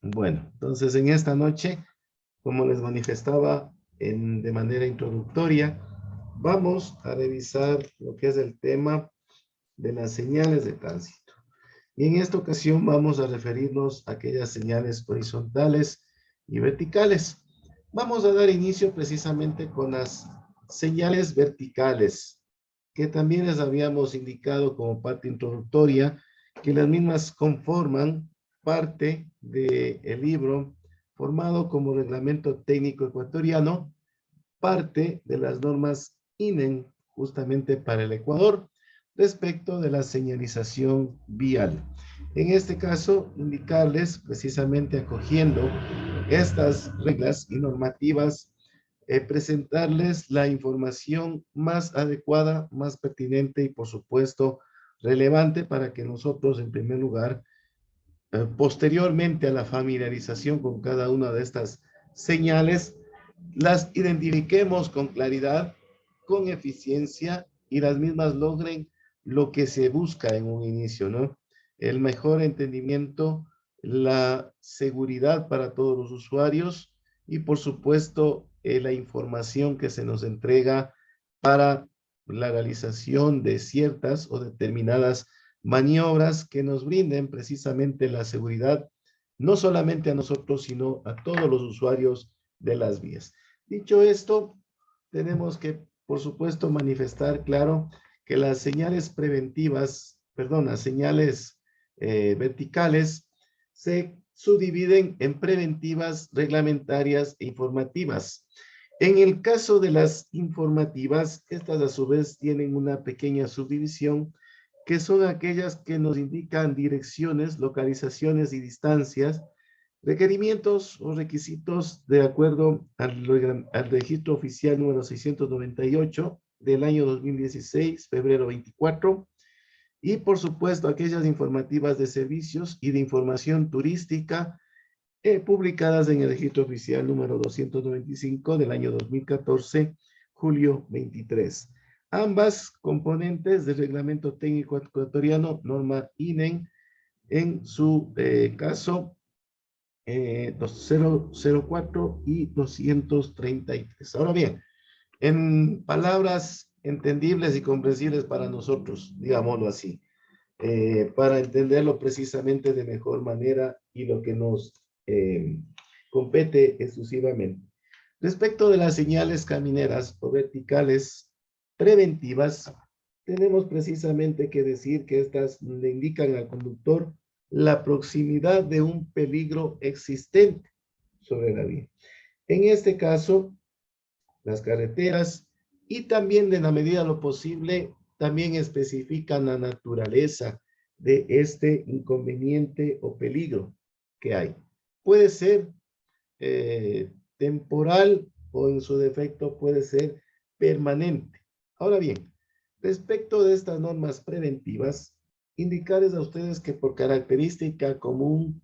Bueno, entonces en esta noche, como les manifestaba de manera introductoria, vamos a revisar lo que es el tema de las señales de tránsito. Y en esta ocasión vamos a referirnos a aquellas señales horizontales y verticales. Vamos a dar inicio precisamente con las señales verticales, que también les habíamos indicado como parte introductoria, que las mismas conforman parte del libro formado como Reglamento Técnico Ecuatoriano, parte de las normas INEN justamente para el Ecuador respecto de la señalización vial. En este caso, indicarles precisamente acogiendo estas reglas y normativas, presentarles la información más adecuada, más pertinente y por supuesto relevante para que nosotros en primer lugar, posteriormente a la familiarización con cada una de estas señales, las identifiquemos con claridad, con eficiencia y las mismas logren lo que se busca en un inicio, ¿no? El mejor entendimiento, la seguridad para todos los usuarios y por supuesto la información que se nos entrega para la realización de ciertas o determinadas maniobras que nos brinden precisamente la seguridad, no solamente a nosotros, sino a todos los usuarios de las vías. Dicho esto, tenemos que, por supuesto, manifestar claro que las señales preventivas, perdón, las señales verticales se subdividen en preventivas, reglamentarias e informativas. En el caso de las informativas, estas a su vez tienen una pequeña subdivisión que son aquellas que nos indican direcciones, localizaciones y distancias, requerimientos o requisitos de acuerdo al registro oficial número 698 del año 2016, febrero 24, y por supuesto aquellas informativas de servicios y de información turística publicadas en el registro oficial número 295 del año 2014, julio 23. Ambas componentes del reglamento técnico ecuatoriano, norma INEN, en su caso 004 y 233. Ahora bien, en palabras entendibles y comprensibles para nosotros, digámoslo así, para entenderlo precisamente de mejor manera y lo que nos compete exclusivamente. Respecto de las señales camineras o verticales preventivas, tenemos precisamente que decir que estas le indican al conductor la proximidad de un peligro existente sobre la vía. En este caso, las carreteras y también de la medida de lo posible, también especifican la naturaleza de este inconveniente o peligro que hay. Puede ser temporal o en su defecto puede ser permanente. Ahora bien, respecto de estas normas preventivas, indicarles a ustedes que por característica común,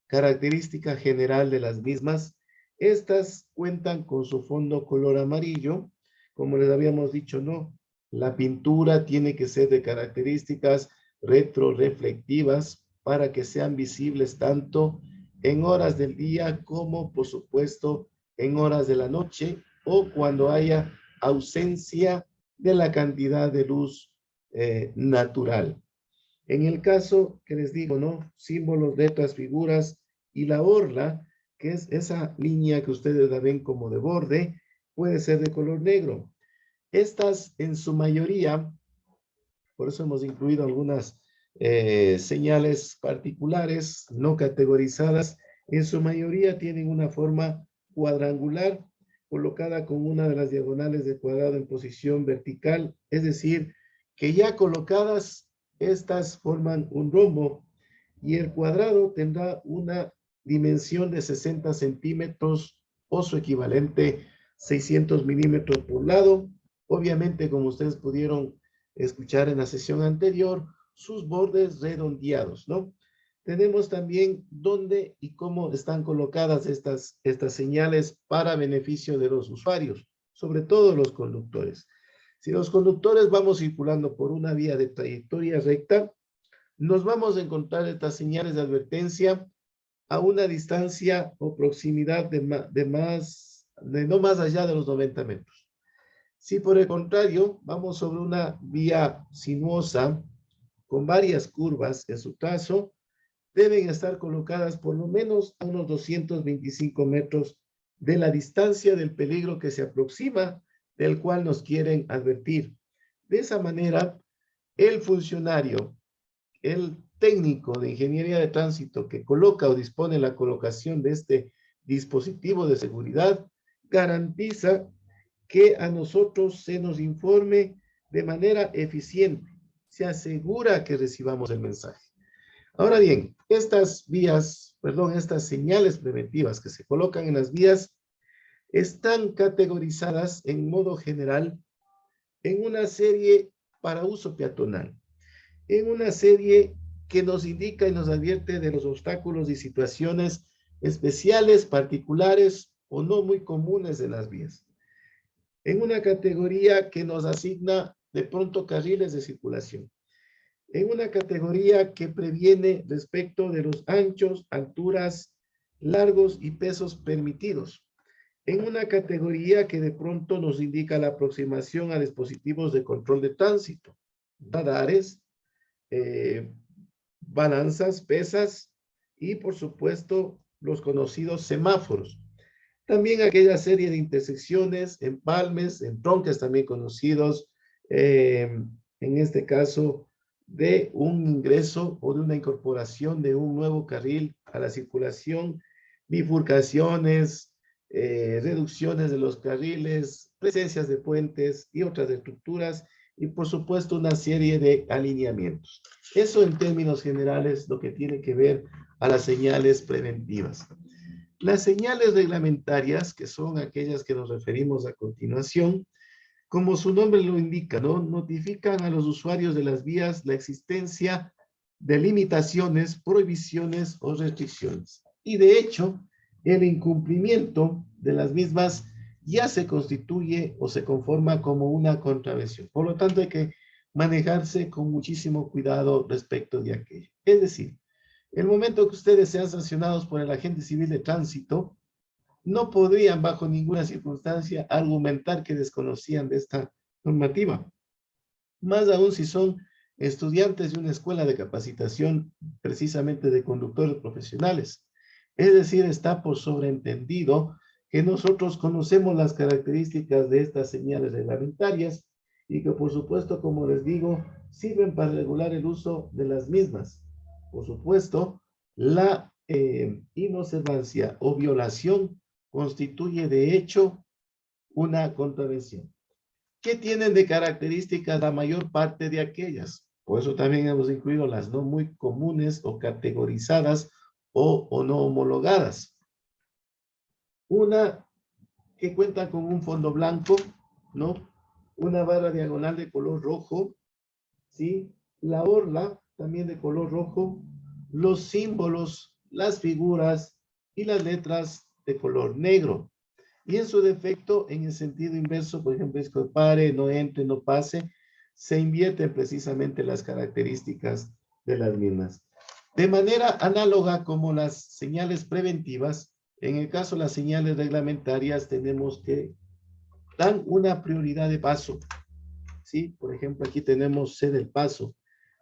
característica general de las mismas, estas cuentan con su fondo color amarillo. Como les habíamos dicho, no, la pintura tiene que ser de características retroreflectivas para que sean visibles tanto en horas del día como, por supuesto, en horas de la noche o cuando haya ausencia de la cantidad de luz natural. En el caso que les digo, ¿no? Símbolos, letras, figuras y la orla, que es esa línea que ustedes la ven como de borde, puede ser de color negro. Estas en su mayoría, por eso hemos incluido algunas señales particulares no categorizadas, en su mayoría tienen una forma cuadrangular colocada con una de las diagonales de cuadrado en posición vertical, es decir, que ya colocadas, estas forman un rombo y el cuadrado tendrá una dimensión de 60 centímetros o su equivalente 600 milímetros por lado. Obviamente, como ustedes pudieron escuchar en la sesión anterior, sus bordes redondeados, ¿no? Tenemos también dónde y cómo están colocadas estas señales para beneficio de los usuarios, sobre todo los conductores. Si los conductores vamos circulando por una vía de trayectoria recta, nos vamos a encontrar estas señales de advertencia a una distancia o proximidad de no más allá de los 90 metros. Si por el contrario vamos sobre una vía sinuosa con varias curvas, en su caso, deben estar colocadas por lo menos a unos 225 metros de la distancia del peligro que se aproxima, del cual nos quieren advertir. De esa manera, el funcionario, el técnico de ingeniería de tránsito que coloca o dispone la colocación de este dispositivo de seguridad, garantiza que a nosotros se nos informe de manera eficiente, se asegura que recibamos el mensaje. Ahora bien, estas señales preventivas que se colocan en las vías están categorizadas en modo general en una serie para uso peatonal, en una serie que nos indica y nos advierte de los obstáculos y situaciones especiales, particulares o no muy comunes en las vías, en una categoría que nos asigna de pronto carriles de circulación, en una categoría que previene respecto de los anchos, alturas, largos y pesos permitidos, en una categoría que de pronto nos indica la aproximación a dispositivos de control de tránsito, radares, balanzas, pesas y por supuesto los conocidos semáforos. También aquella serie de intersecciones, empalmes, entronques también conocidos, en este caso de un ingreso o de una incorporación de un nuevo carril a la circulación, bifurcaciones, reducciones de los carriles, presencias de puentes y otras estructuras, y por supuesto una serie de alineamientos. Eso en términos generales lo que tiene que ver a las señales preventivas. Las señales reglamentarias, que son aquellas que nos referimos a continuación, como su nombre lo indica, ¿no? Notifican a los usuarios de las vías la existencia de limitaciones, prohibiciones o restricciones. Y de hecho, el incumplimiento de las mismas ya se constituye o se conforma como una contravención. Por lo tanto, hay que manejarse con muchísimo cuidado respecto de aquello. Es decir, el momento que ustedes sean sancionados por el agente civil de tránsito, no podrían bajo ninguna circunstancia argumentar que desconocían de esta normativa. Más aún si son estudiantes de una escuela de capacitación precisamente de conductores profesionales. Es decir, está por sobreentendido que nosotros conocemos las características de estas señales reglamentarias y que por supuesto, como les digo, sirven para regular el uso de las mismas. Por supuesto, la inobservancia o violación constituye de hecho una contravención. ¿Qué tienen de características la mayor parte de aquellas? Por eso también hemos incluido las no muy comunes o categorizadas o no homologadas. Una que cuenta con un fondo blanco, ¿no? Una barra diagonal de color rojo, ¿sí? La orla también de color rojo, los símbolos, las figuras y las letras de color negro. Y en su defecto, en el sentido inverso, por ejemplo, es que pare, no entre, no pase, se invierten precisamente las características de las mismas. De manera análoga como las señales preventivas, en el caso de las señales reglamentarias tenemos que dan una prioridad de paso, ¿sí? Por ejemplo, aquí tenemos C del paso.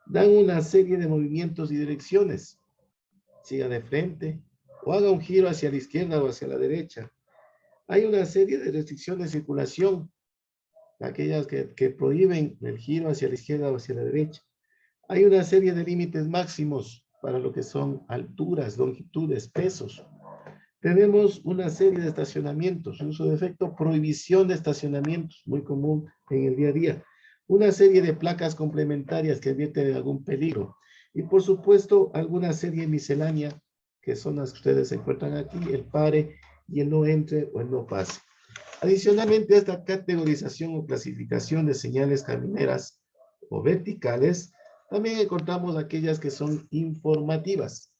Dan una serie de movimientos y direcciones. Siga de frente o haga un giro hacia la izquierda o hacia la derecha. Hay una serie de restricciones de circulación, aquellas que prohíben el giro hacia la izquierda o hacia la derecha. Hay una serie de límites máximos para lo que son alturas, longitudes, pesos. Tenemos una serie de estacionamientos, en su defecto, prohibición de estacionamientos, muy común en el día a día. Una serie de placas complementarias que advierten de algún peligro. Y por supuesto, alguna serie miscelánea, que son las que ustedes encuentran aquí, el pare y el no entre o el no pase. Adicionalmente a esta categorización o clasificación de señales camineras o verticales, también encontramos aquellas que son informativas.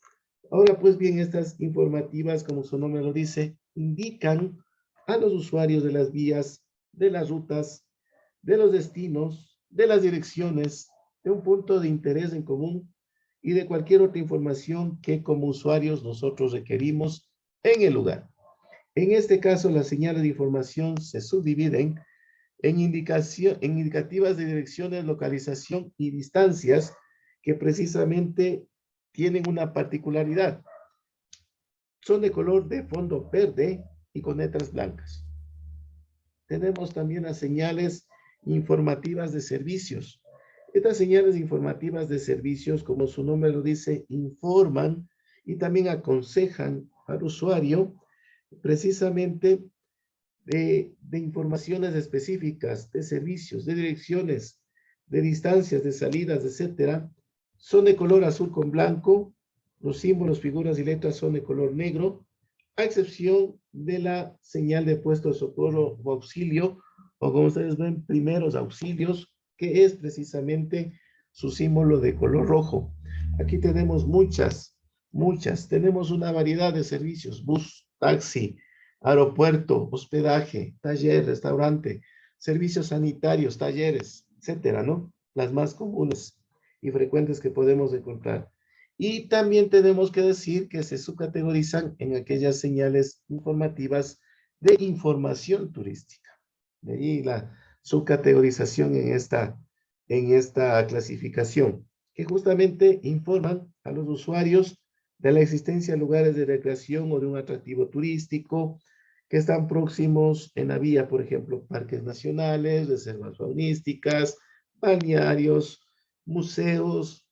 Ahora, pues bien, estas informativas, como su nombre lo dice, indican a los usuarios de las vías, de las rutas, de los destinos, de las direcciones, de un punto de interés en común y de cualquier otra información que como usuarios nosotros requerimos en el lugar. En este caso, las señales de información se subdividen en indicativas de direcciones, localización y distancias que precisamente tienen una particularidad. Son de color de fondo verde y con letras blancas. Tenemos también las señales informativas de servicios. Estas señales informativas de servicios, como su nombre lo dice, informan y también aconsejan al usuario precisamente de informaciones específicas, de servicios, de direcciones, de distancias, de salidas, etcétera. Son de color azul con blanco. Los símbolos, figuras y letras son de color negro, a excepción de la señal de puesto de socorro o auxilio, o como ustedes ven, primeros auxilios, que es precisamente su símbolo de color rojo. Aquí tenemos muchas. Tenemos una variedad de servicios: bus, taxi, aeropuerto, hospedaje, taller, restaurante, servicios sanitarios, talleres, etcétera, ¿no? Las más comunes y frecuentes que podemos encontrar. Y también tenemos que decir que se subcategorizan en aquellas señales informativas de información turística. De ahí la subcategorización en esta clasificación, que justamente informan a los usuarios de la existencia de lugares de recreación o de un atractivo turístico que están próximos en la vía, por ejemplo, parques nacionales, reservas faunísticas, balnearios, museos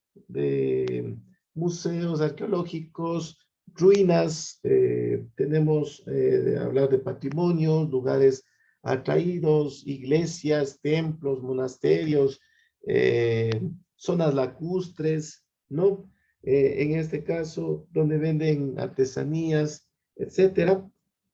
arqueológicos, ruinas, tenemos de hablar de patrimonio, lugares atraídos, iglesias, templos, monasterios, zonas lacustres, ¿no? En este caso, donde venden artesanías, etcétera,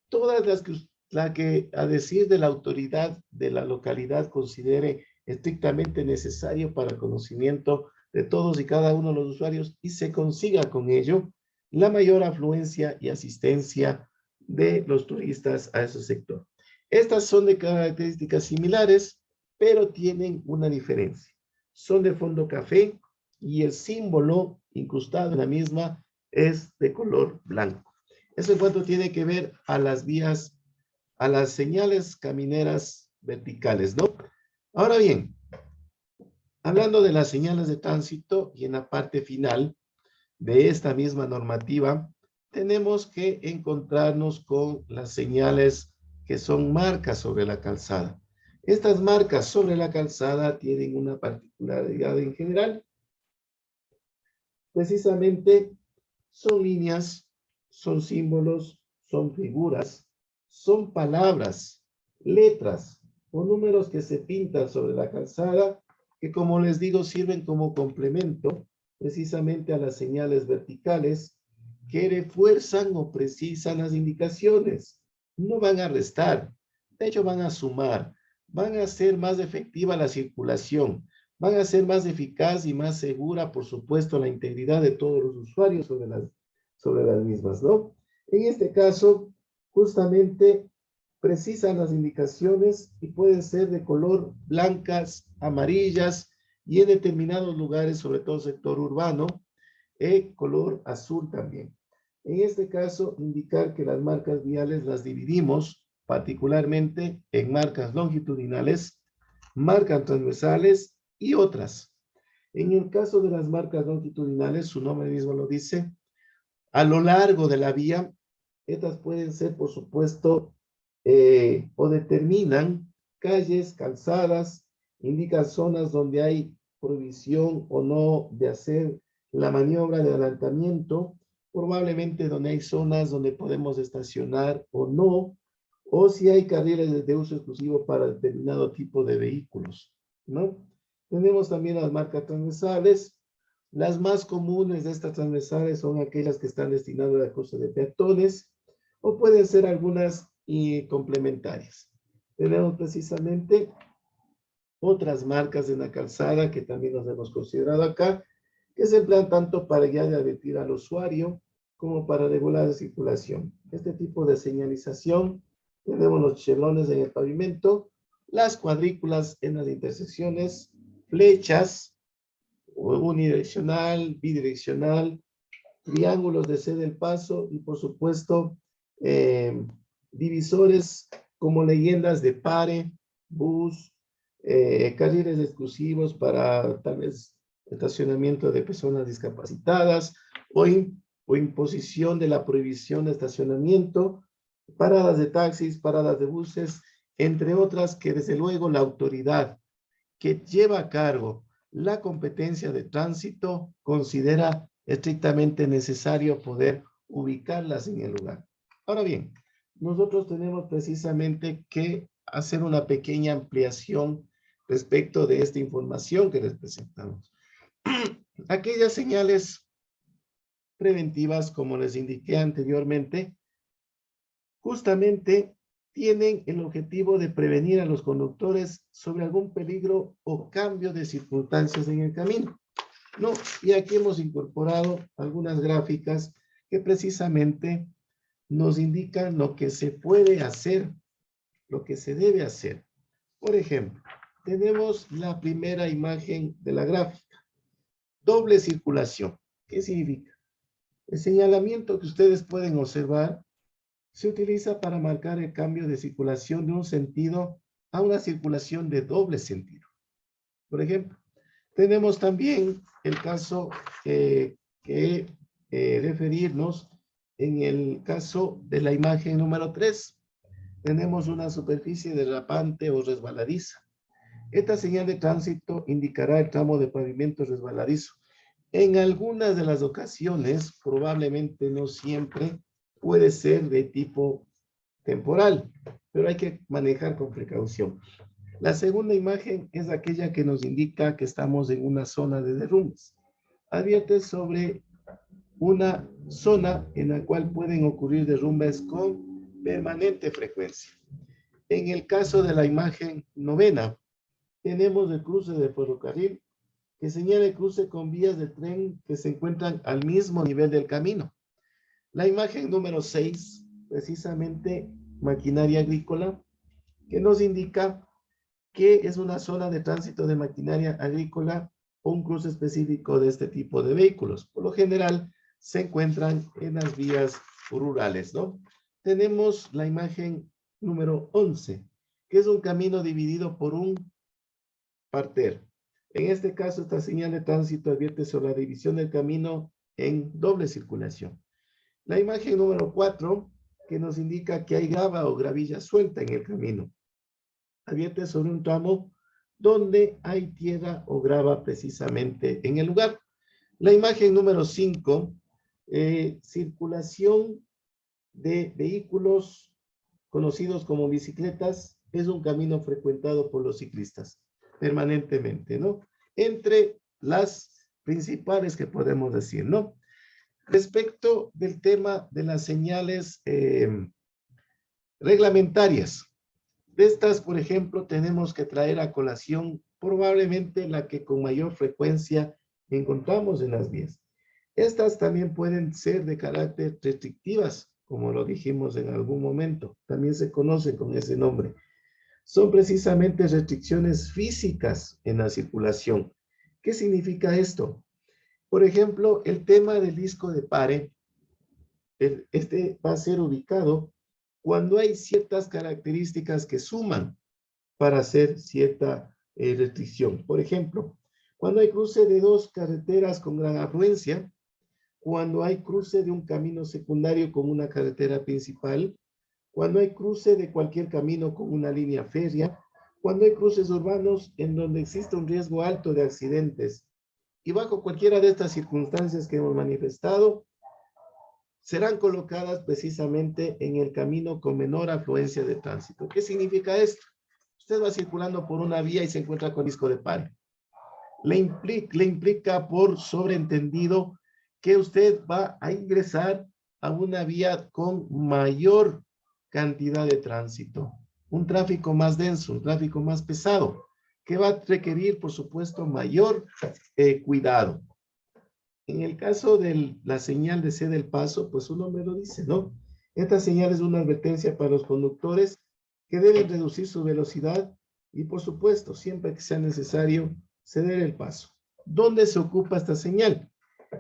todas la que a decir de la autoridad de la localidad considere estrictamente necesario para el conocimiento de todos y cada uno de los usuarios y se consiga con ello la mayor afluencia y asistencia de los turistas a ese sector. Estas son de características similares, pero tienen una diferencia. Son de fondo café y el símbolo incrustado en la misma es de color blanco. Eso en cuanto tiene que ver a las vías, a las señales camineras verticales, ¿no? Ahora bien, hablando de las señales de tránsito y en la parte final de esta misma normativa, tenemos que encontrarnos con las señales que son marcas sobre la calzada. Estas marcas sobre la calzada tienen una particularidad en general. Precisamente son líneas, son símbolos, son figuras, son palabras, letras o números que se pintan sobre la calzada que, como les digo, sirven como complemento precisamente a las señales verticales que refuerzan o precisan las indicaciones. No van a restar, de hecho van a sumar, van a hacer más efectiva la circulación, van a ser más eficaz y más segura, por supuesto, la integridad de todos los usuarios sobre las mismas, ¿no? En este caso, justamente precisan las indicaciones y pueden ser de color blancas, amarillas y en determinados lugares, sobre todo sector urbano, color azul también. En este caso, indicar que las marcas viales las dividimos particularmente en marcas longitudinales, marcas transversales y otras. En el caso de las marcas longitudinales, su nombre mismo lo dice, a lo largo de la vía, estas pueden ser, por supuesto, o determinan calles, calzadas, indican zonas donde hay prohibición o no de hacer la maniobra de adelantamiento, probablemente donde hay zonas donde podemos estacionar o no, o si hay carriles de uso exclusivo para determinado tipo de vehículos, ¿no? Tenemos también las marcas transversales. Las más comunes de estas transversales son aquellas que están destinadas a cruce de peatones o pueden ser algunas complementarias. Tenemos precisamente otras marcas en la calzada que también nos hemos considerado acá, que se emplean tanto para guiar y advertir al usuario como para regular la circulación. Este tipo de señalización, tenemos los chevrones en el pavimento, las cuadrículas en las intersecciones, flechas, unidireccional, bidireccional, triángulos de C del paso y por supuesto divisores como leyendas de pare, bus, carriles exclusivos para tal vez estacionamiento de personas discapacitadas o imposición de la prohibición de estacionamiento, paradas de taxis, paradas de buses, entre otras que desde luego la autoridad que lleva a cargo la competencia de tránsito considera estrictamente necesario poder ubicarlas en el lugar. Ahora bien, nosotros tenemos precisamente que hacer una pequeña ampliación respecto de esta información que les presentamos. Aquellas señales preventivas, como les indiqué anteriormente, justamente tienen el objetivo de prevenir a los conductores sobre algún peligro o cambio de circunstancias en el camino. No, y aquí hemos incorporado algunas gráficas que precisamente nos indican lo que se puede hacer, lo que se debe hacer. Por ejemplo, tenemos la primera imagen de la gráfica. Doble circulación. ¿Qué significa? El señalamiento que ustedes pueden observar se utiliza para marcar el cambio de circulación de un sentido a una circulación de doble sentido. Por ejemplo, tenemos también el caso referirnos en el caso de la imagen número 3. Tenemos una superficie derrapante o resbaladiza. Esta señal de tránsito indicará el tramo de pavimento resbaladizo. En algunas de las ocasiones, probablemente no siempre, puede ser de tipo temporal, pero hay que manejar con precaución. La segunda imagen es aquella que nos indica que estamos en una zona de derrumbes. Advierte sobre una zona en la cual pueden ocurrir derrumbes con permanente frecuencia. En el caso de la imagen novena, tenemos el cruce de ferrocarril que señala el cruce con vías de tren que se encuentran al mismo nivel del camino. La imagen número 6, precisamente maquinaria agrícola, que nos indica que es una zona de tránsito de maquinaria agrícola o un cruce específico de este tipo de vehículos. Por lo general, se encuentran en las vías rurales, ¿no? Tenemos la imagen número 11, que es un camino dividido por un parter. En este caso, esta señal de tránsito advierte sobre la división del camino en doble circulación. La imagen número 4, que nos indica que hay grava o gravilla suelta en el camino. Advierte sobre un tramo donde hay tierra o grava precisamente en el lugar. La imagen número 5, circulación de vehículos conocidos como bicicletas, es un camino frecuentado por los ciclistas permanentemente, ¿no? Entre las principales que podemos decir, ¿no? Respecto del tema de las señales reglamentarias, de estas, por ejemplo, tenemos que traer a colación probablemente la que con mayor frecuencia encontramos en las vías. Estas también pueden ser de carácter restrictivas, como lo dijimos en algún momento, también se conocen con ese nombre. Son precisamente restricciones físicas en la circulación. ¿Qué significa esto? Por ejemplo, el tema del disco de pare, este va a ser ubicado cuando hay ciertas características que suman para hacer cierta restricción. Por ejemplo, cuando hay cruce de dos carreteras con gran afluencia, cuando hay cruce de un camino secundario con una carretera principal, cuando hay cruce de cualquier camino con una línea férrea, cuando hay cruces urbanos en donde existe un riesgo alto de accidentes. Y bajo cualquiera de estas circunstancias que hemos manifestado, serán colocadas precisamente en el camino con menor afluencia de tránsito. ¿Qué significa esto? Usted va circulando por una vía y se encuentra con disco de pare. Le implica por sobreentendido que usted va a ingresar a una vía con mayor cantidad de tránsito, un tráfico más denso, un tráfico más pesado, que va a requerir, por supuesto, mayor cuidado. En el caso de la señal de C del paso, pues su nombre lo dice, ¿no? Esta señal es una advertencia para los conductores que deben reducir su velocidad y, por supuesto, siempre que sea necesario, ceder el paso. ¿Dónde se ocupa esta señal?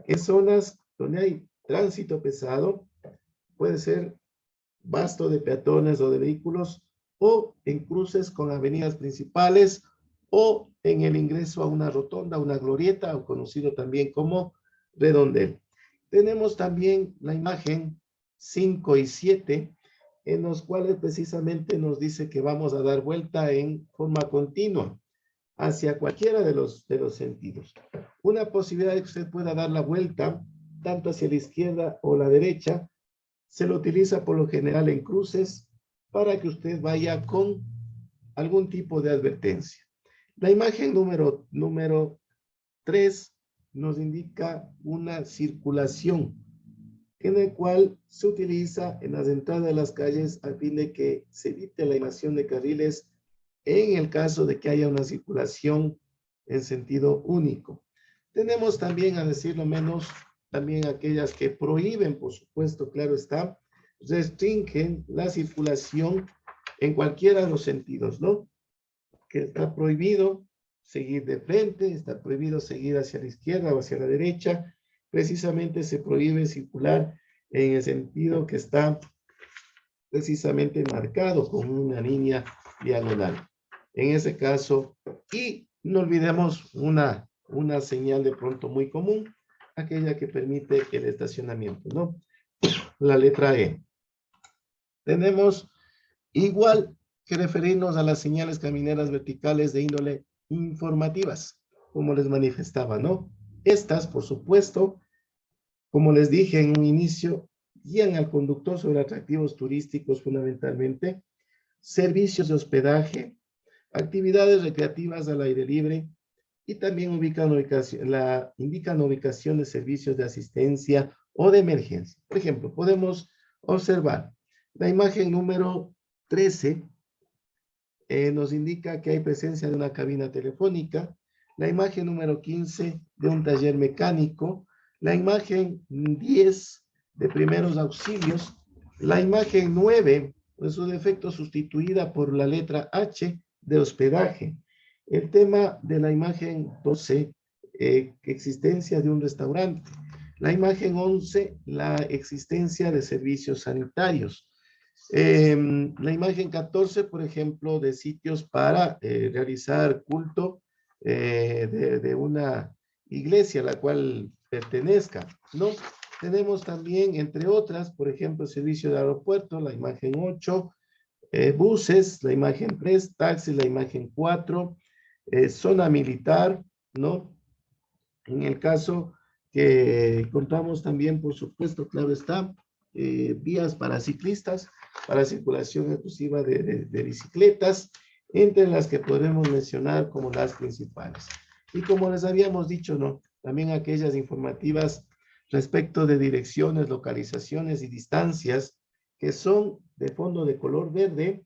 En zonas donde hay tránsito pesado, puede ser vasto de peatones o de vehículos, o en cruces con avenidas principales, o en el ingreso a una rotonda, una glorieta, o conocido también como redondel. Tenemos también la imagen 5 y 7, en los cuales precisamente nos dice que vamos a dar vuelta en forma continua hacia cualquiera de los sentidos. Una posibilidad de que usted pueda dar la vuelta tanto hacia la izquierda o la derecha, se lo utiliza por lo general en cruces para que usted vaya con algún tipo de advertencia. La imagen número 3 nos indica una circulación en el cual se utiliza en las entradas de las calles a fin de que se evite la invasión de carriles en el caso de que haya una circulación en sentido único. Tenemos también, a decirlo menos, también aquellas que prohíben, por supuesto, claro está, restringen la circulación en cualquiera de los sentidos, ¿no? Que está prohibido seguir de frente, está prohibido seguir hacia la izquierda o hacia la derecha, precisamente se prohíbe circular en el sentido que está precisamente marcado con una línea diagonal. En ese caso, y no olvidemos una señal de pronto muy común, aquella que permite el estacionamiento, ¿no? La letra E. Tenemos igual que referirnos a las señales camineras verticales de índole informativas, como les manifestaba, ¿no? Estas, por supuesto, como les dije en un inicio, guían al conductor sobre atractivos turísticos fundamentalmente, servicios de hospedaje, actividades recreativas al aire libre y también indican ubicación de servicios de asistencia o de emergencia. Por ejemplo, podemos observar la imagen número 13 nos indica que hay presencia de una cabina telefónica, la imagen número 15 de un taller mecánico, la imagen 10 de primeros auxilios, la imagen 9 en su defecto sustituida por la letra H de hospedaje. El tema de la imagen 12, existencia de un restaurante. La imagen 11, la existencia de servicios sanitarios. La imagen 14, por ejemplo, de sitios para realizar culto de una iglesia a la cual pertenezca, ¿no? Tenemos también, entre otras, por ejemplo, servicio de aeropuerto, la imagen 8, buses, la imagen 3, taxis, la imagen 4, zona militar, ¿no? En el caso que contamos también, por supuesto, claro está, vías para ciclistas, para circulación exclusiva de bicicletas, entre las que podemos mencionar como las principales. Y como les habíamos dicho, ¿no? También aquellas informativas respecto de direcciones, localizaciones y distancias que son de fondo de color verde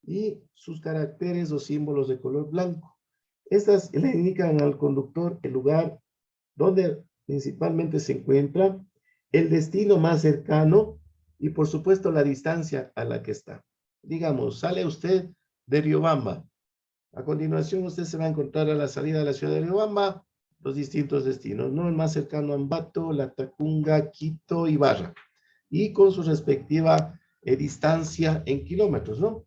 y sus caracteres o símbolos de color blanco. Estas le indican al conductor el lugar donde principalmente se encuentra, el destino más cercano y por supuesto la distancia a la que está. Digamos, sale usted de Riobamba. A continuación usted se va a encontrar a la salida de la ciudad de Riobamba los distintos destinos, ¿no? El más cercano a Ambato, Latacunga, Quito y Barra. Y con su respectiva distancia en kilómetros, ¿no?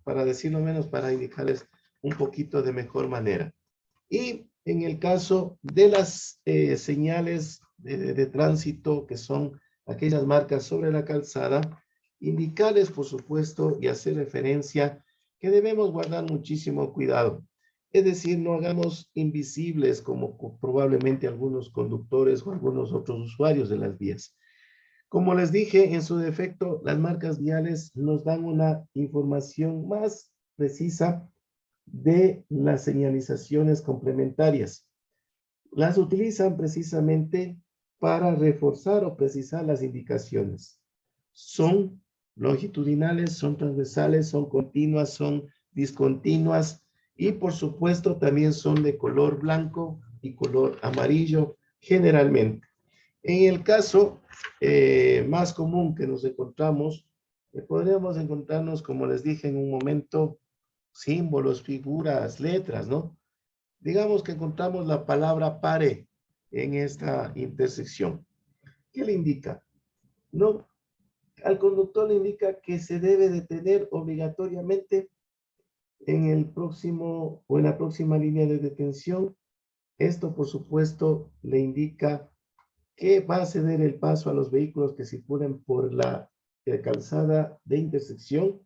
Para decirlo menos, para indicarles un poquito de mejor manera. Y en el caso de las señales de tránsito, que son aquellas marcas sobre la calzada, indicarles, por supuesto, y hacer referencia que debemos guardar muchísimo cuidado. Es decir, no hagamos invisibles como probablemente algunos conductores o algunos otros usuarios de las vías. Como les dije, en su defecto, las marcas viales nos dan una información más precisa de las señalizaciones complementarias. Las utilizan precisamente para reforzar o precisar las indicaciones. Son longitudinales, son transversales, son continuas, son discontinuas y por supuesto también son de color blanco y color amarillo generalmente. En el caso más común que nos encontramos, podríamos encontrarnos, como les dije en un momento, símbolos, figuras, letras, ¿no? Digamos que encontramos la palabra pare en esta intersección. ¿Qué le indica? No, al conductor le indica que se debe detener obligatoriamente en el próximo o en la próxima línea de detención. Esto, por supuesto, le indica que va a ceder el paso a los vehículos que circulen por la calzada de intersección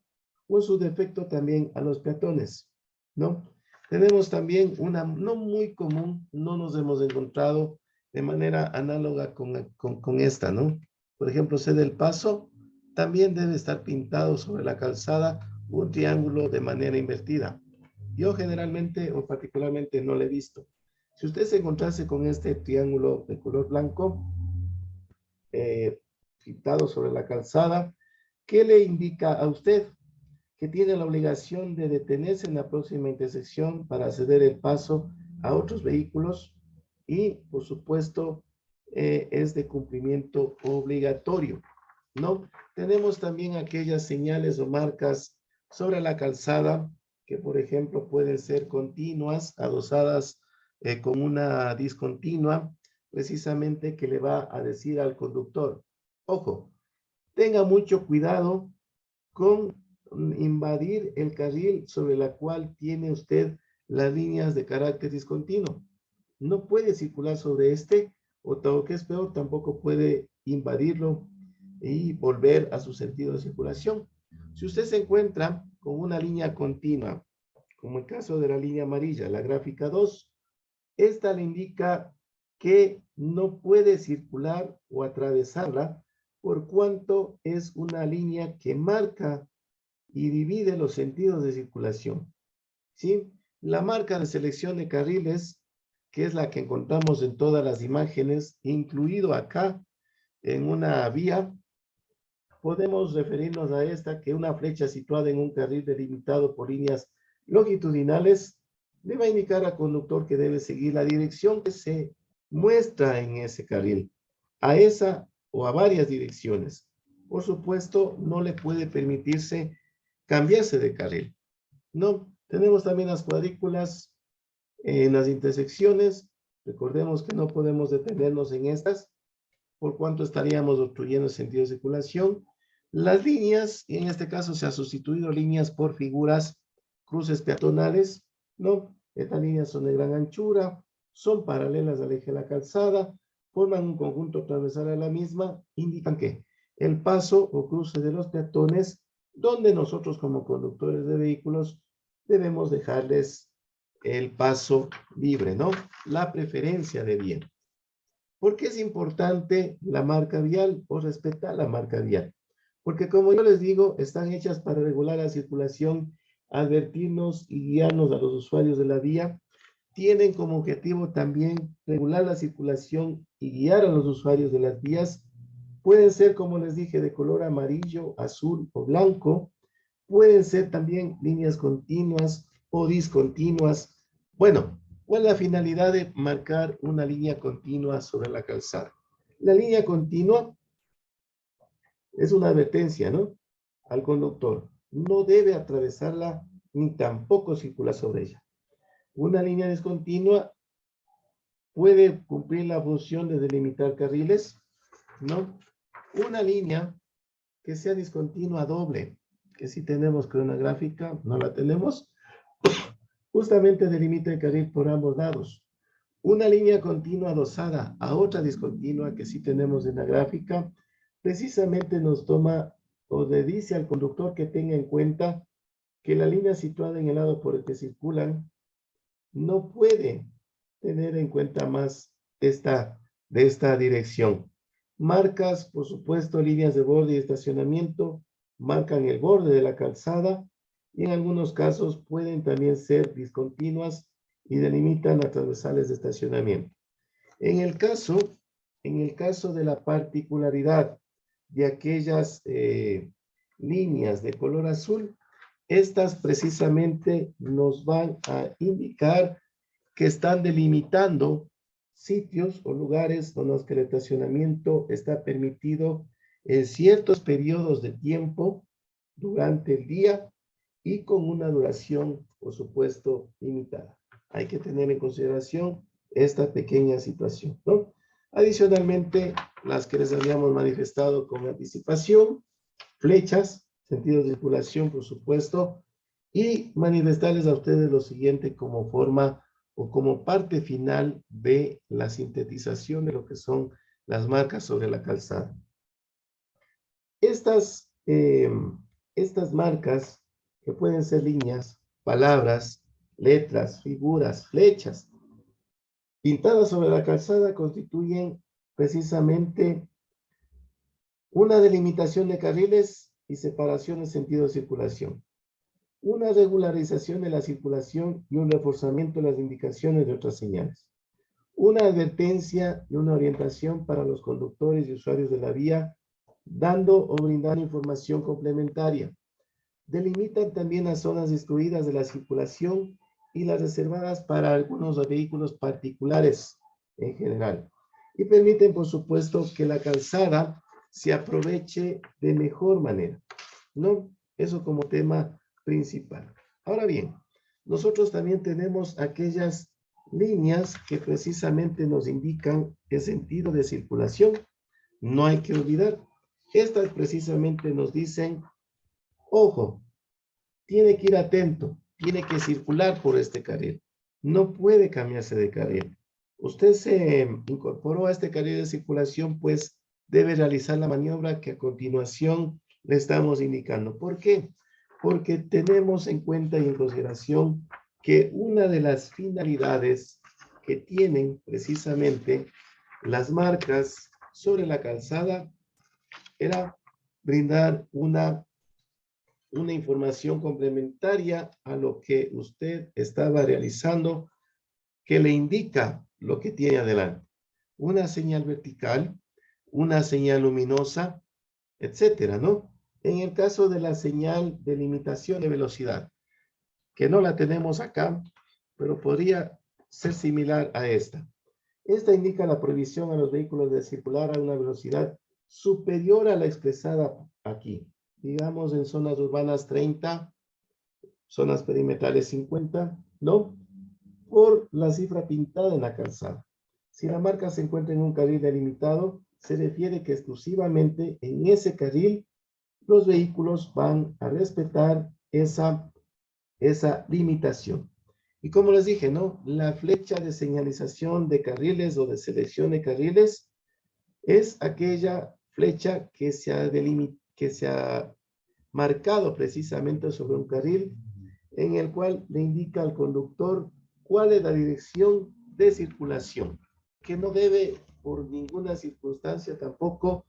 o en su defecto también a los peatones, ¿no? Tenemos también una no muy común, no nos hemos encontrado de manera análoga con esta, ¿no? Por ejemplo, cede el paso, también debe estar pintado sobre la calzada un triángulo de manera invertida. Yo generalmente o particularmente no lo he visto. Si usted se encontrase con este triángulo de color blanco, pintado sobre la calzada, ¿qué le indica a usted? Que tiene la obligación de detenerse en la próxima intersección para ceder el paso a otros vehículos y, por supuesto, es de cumplimiento obligatorio, ¿no? Tenemos también aquellas señales o marcas sobre la calzada que, por ejemplo, pueden ser continuas, adosadas con una discontinua, precisamente que le va a decir al conductor, ojo, tenga mucho cuidado con invadir el carril sobre la cual tiene usted las líneas de carácter discontinuo. No puede circular sobre este, o todo que es peor, tampoco puede invadirlo y volver a su sentido de circulación. Si usted se encuentra con una línea continua, como el caso de la línea amarilla, la gráfica 2, esta le indica que no puede circular o atravesarla por cuanto es una línea que marca y divide los sentidos de circulación, ¿sí? La marca de selección de carriles, que es la que encontramos en todas las imágenes, incluido acá en una vía, podemos referirnos a esta, que una flecha situada en un carril delimitado por líneas longitudinales le va a indicar al conductor que debe seguir la dirección que se muestra en ese carril, a esa o a varias direcciones. Por supuesto, no le puede permitirse cambiarse de carril. No, tenemos también las cuadrículas en las intersecciones. Recordemos que no podemos detenernos en estas, por cuanto estaríamos obstruyendo el sentido de circulación. Las líneas, y en este caso se ha sustituido líneas por figuras, cruces peatonales, ¿no? Estas líneas son de gran anchura, son paralelas al eje de la calzada, forman un conjunto transversal a la misma, indican que el paso o cruce de los peatones, donde nosotros como conductores de vehículos debemos dejarles el paso libre, ¿no? La preferencia de vía. ¿Por qué es importante la marca vial o respetar la marca vial? Porque como yo les digo, están hechas para regular la circulación, advertirnos y guiarnos a los usuarios de la vía. Tienen como objetivo también regular la circulación y guiar a los usuarios de las vías. Pueden ser, como les dije, de color amarillo, azul o blanco. Pueden ser también líneas continuas o discontinuas. Bueno, ¿cuál es la finalidad de marcar una línea continua sobre la calzada? La línea continua es una advertencia, ¿no? Al conductor. No debe atravesarla ni tampoco circular sobre ella. Una línea discontinua puede cumplir la función de delimitar carriles, ¿no? Una línea que sea discontinua doble, que si tenemos con una gráfica, no la tenemos, justamente delimita el carril por ambos lados. Una línea continua adosada a otra discontinua que sí tenemos en la gráfica, precisamente nos toma o le dice al conductor que tenga en cuenta que la línea situada en el lado por el que circulan no puede tener en cuenta más de esta dirección. Marcas, por supuesto, líneas de borde y estacionamiento, marcan el borde de la calzada y en algunos casos pueden también ser discontinuas y delimitan las transversales de estacionamiento. En el caso de la particularidad de aquellas líneas de color azul, estas precisamente nos van a indicar que están delimitando sitios o lugares con los que el estacionamiento está permitido en ciertos periodos de tiempo durante el día y con una duración, por supuesto, limitada. hay que tener en consideración esta pequeña situación, ¿no? Adicionalmente, las que les habíamos manifestado con anticipación, flechas, sentido de circulación, por supuesto, y manifestarles a ustedes lo siguiente como forma o como parte final de la sintetización de lo que son las marcas sobre la calzada. Estas marcas, que pueden ser líneas, palabras, letras, figuras, flechas, pintadas sobre la calzada, constituyen precisamente una delimitación de carriles y separación de sentido de circulación, una regularización de la circulación y un reforzamiento de las indicaciones de otras señales, una advertencia y una orientación para los conductores y usuarios de la vía, dando o brindando información complementaria. Delimitan también las zonas excluidas de la circulación y las reservadas para algunos vehículos particulares en general. Y permiten, por supuesto, que la calzada se aproveche de mejor manera, ¿no? Eso como tema principal. Ahora bien, nosotros también tenemos aquellas líneas que precisamente nos indican el sentido de circulación. No hay que olvidar, estas precisamente nos dicen, ojo, tiene que ir atento, tiene que circular por este carril, no puede cambiarse de carril. Usted se incorporó a este carril de circulación, pues debe realizar la maniobra que a continuación le estamos indicando. ¿Por qué? Porque tenemos en cuenta y en consideración que una de las finalidades que tienen precisamente las marcas sobre la calzada era brindar una información complementaria a lo que usted estaba realizando, que le indica lo que tiene adelante. Una señal vertical, una señal luminosa, etcétera, ¿no? En el caso de la señal de limitación de velocidad, que no la tenemos acá, pero podría ser similar a esta. Esta indica la prohibición a los vehículos de circular a una velocidad superior a la expresada aquí. Digamos en zonas urbanas 30, zonas perimetrales 50, ¿no? Por la cifra pintada en la calzada. Si la marca se encuentra en un carril delimitado, se refiere que exclusivamente en ese carril los vehículos van a respetar esa limitación. Y como les dije, ¿no? La flecha de señalización de carriles o de selección de carriles es aquella flecha que se ha marcado precisamente sobre un carril en el cual le indica al conductor cuál es la dirección de circulación, que no debe por ninguna circunstancia tampoco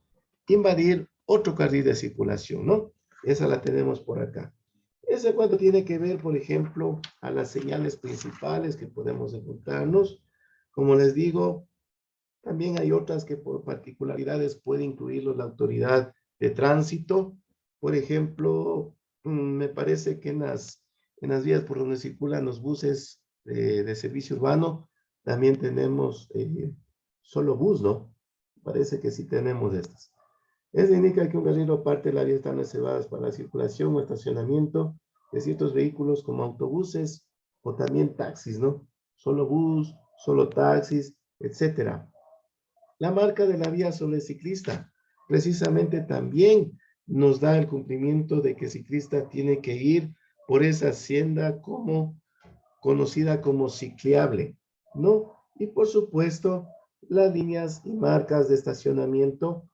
invadir otro carril de circulación, ¿no? Esa la tenemos por acá. Ese cuando tiene que ver, por ejemplo, a las señales principales que podemos encontrarnos. Como les digo, también hay otras que por particularidades puede incluirlo la autoridad de tránsito. Por ejemplo, me parece que en las vías por donde circulan los buses de servicio urbano, también tenemos solo bus, ¿no? Parece que sí tenemos estas. Eso indica que un carril o parte del área están reservadas para la circulación o estacionamiento de ciertos vehículos como autobuses o también taxis, ¿no? Solo bus, solo taxis, etcétera. La marca de la vía sobre el ciclista precisamente también nos da el cumplimiento de que el ciclista tiene que ir por esa senda conocida como cicleable, ¿no? Y por supuesto, las líneas y marcas de estacionamiento.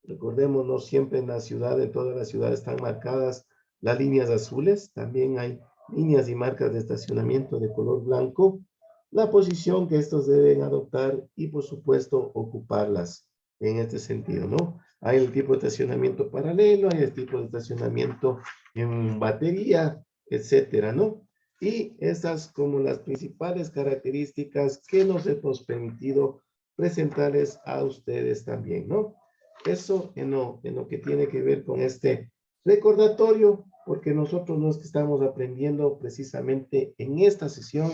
Recordemos, no siempre en la ciudad, en toda la ciudad están marcadas las líneas azules. También hay líneas y marcas de estacionamiento de color blanco. La posición que estos deben adoptar y, por supuesto, ocuparlas en este sentido, ¿no? Hay el tipo de estacionamiento paralelo, hay el tipo de estacionamiento en batería, etcétera, ¿no? Y estas como las principales características que nos hemos permitido presentarles a ustedes también, ¿no? Eso en lo que tiene que ver con este recordatorio, porque nosotros no es que estamos aprendiendo precisamente en esta sesión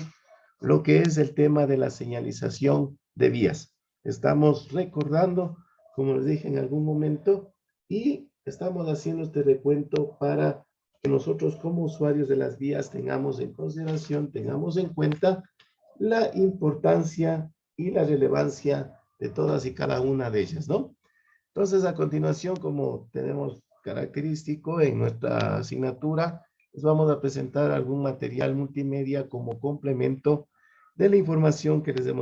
lo que es el tema de la señalización de vías. Estamos recordando, como les dije en algún momento, y estamos haciendo este recuento para que nosotros como usuarios de las vías tengamos en consideración, tengamos en cuenta la importancia y la relevancia de todas y cada una de ellas, ¿no? Entonces, a continuación, como tenemos característico en nuestra asignatura, les vamos a presentar algún material multimedia como complemento de la información que les hemos